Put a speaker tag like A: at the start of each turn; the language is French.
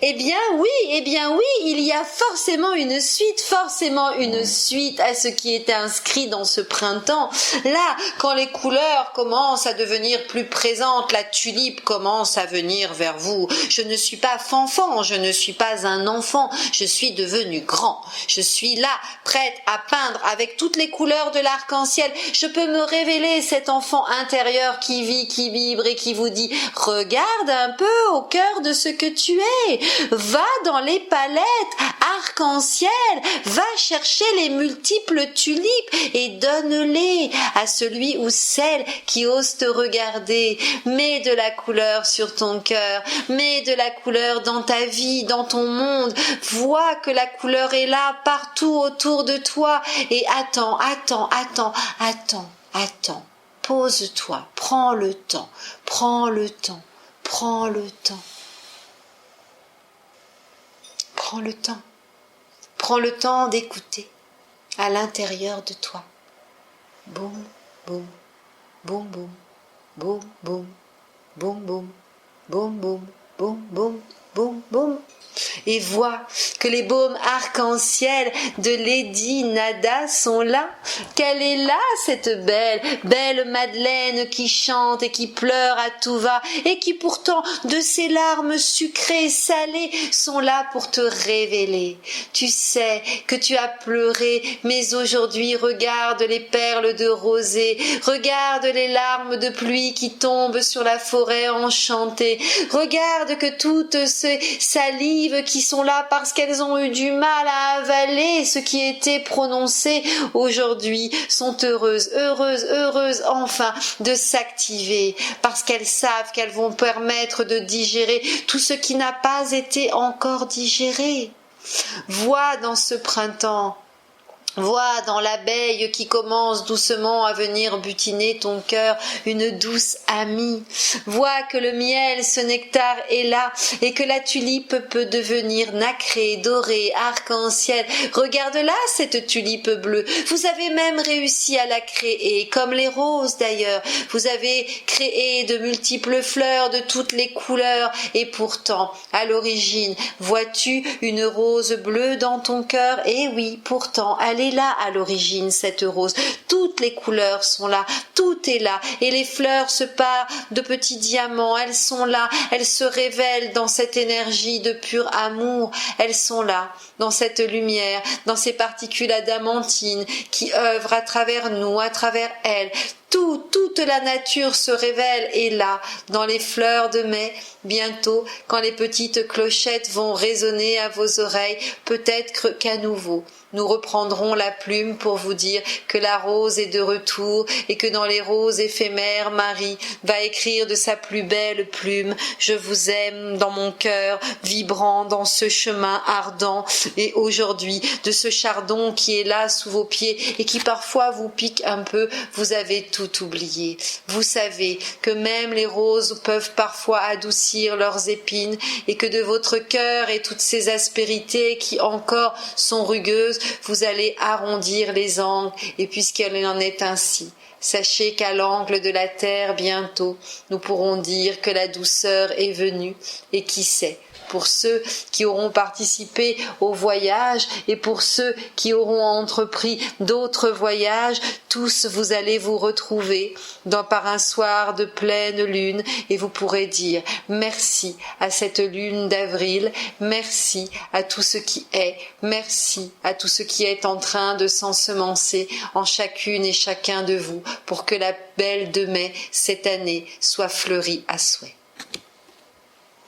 A: Eh bien oui, il y a forcément une suite à ce qui était inscrit dans ce printemps. Là, quand les couleurs commencent à devenir plus présentes, la tulipe commence à venir vers vous. Je ne suis pas fanfan, je ne suis pas un enfant, je suis devenu grand. Je suis là, prête à peindre avec toutes les couleurs de l'arc-en-ciel. Je peux me révéler cet enfant intérieur qui vit, qui vibre et qui vous dit « Regarde un peu au cœur de ce que tu es ». Va dans les palettes arc-en-ciel, va chercher les multiples tulipes et donne-les à celui ou celle qui ose te regarder. Mets de la couleur sur ton cœur, mets de la couleur dans ta vie, dans ton monde. Vois que la couleur est là partout autour de toi et attends. Pose-toi, prends le temps. Prends le temps d'écouter à l'intérieur de toi. Boum, boum, boum, boum, boum, boum, boum, boum, boum, boum, boum, boum, boum, boum. Et vois que les baumes arc-en-ciel de Lady Nada sont là, qu'elle est là, cette belle Madeleine qui chante et qui pleure à tout va, et qui pourtant, de ses larmes sucrées, salées, sont là pour te révéler. Tu sais que tu as pleuré, mais aujourd'hui, regarde les perles de rosée, regarde les larmes de pluie qui tombent sur la forêt enchantée, regarde que toutes ces salives qui sont là parce qu'elles ont eu du mal à avaler ce qui était prononcé aujourd'hui sont heureuses enfin de s'activer parce qu'elles savent qu'elles vont permettre de digérer tout ce qui n'a pas été encore digéré. Vois dans ce printemps, vois dans l'abeille qui commence doucement à venir butiner ton cœur une douce amie. Vois que le miel, ce nectar est là et que la tulipe peut devenir nacrée, dorée, arc-en-ciel. Regarde-là cette tulipe bleue. Vous avez même réussi à la créer, comme les roses d'ailleurs. Vous avez créé de multiples fleurs de toutes les couleurs et pourtant, à l'origine, vois-tu une rose bleue dans ton cœur? Eh oui, pourtant, elle est là à l'origine, cette rose. Toutes les couleurs sont là, tout est là. Et les fleurs se parent de petits diamants, elles sont là, elles se révèlent dans cette énergie de pur amour. Elles sont là, dans cette lumière, dans ces particules adamantines qui œuvrent à travers nous, à travers elles. Toute la nature se révèle et là, dans les fleurs de mai, bientôt, quand les petites clochettes vont résonner à vos oreilles, peut-être qu'à nouveau, nous reprendrons la plume pour vous dire que la rose est de retour et que dans les roses éphémères, Marie va écrire de sa plus belle plume « Je vous aime dans mon cœur, vibrant dans ce chemin ardent et aujourd'hui, de ce chardon qui est là sous vos pieds et qui parfois vous pique un peu, vous avez tout oublié. Vous savez que même les roses peuvent parfois adoucir leurs épines et que de votre cœur et toutes ces aspérités qui encore sont rugueuses, vous allez arrondir les angles et puisqu'il en est ainsi, sachez qu'à l'angle de la terre bientôt, nous pourrons dire que la douceur est venue et qui sait, pour ceux qui auront participé au voyage et pour ceux qui auront entrepris d'autres voyages, tous vous allez vous retrouver par un soir de pleine lune et vous pourrez dire merci à cette lune d'avril, merci à tout ce qui est, merci à tout ce qui est en train de s'ensemencer en chacune et chacun de vous pour que la belle de mai cette année soit fleurie à souhait.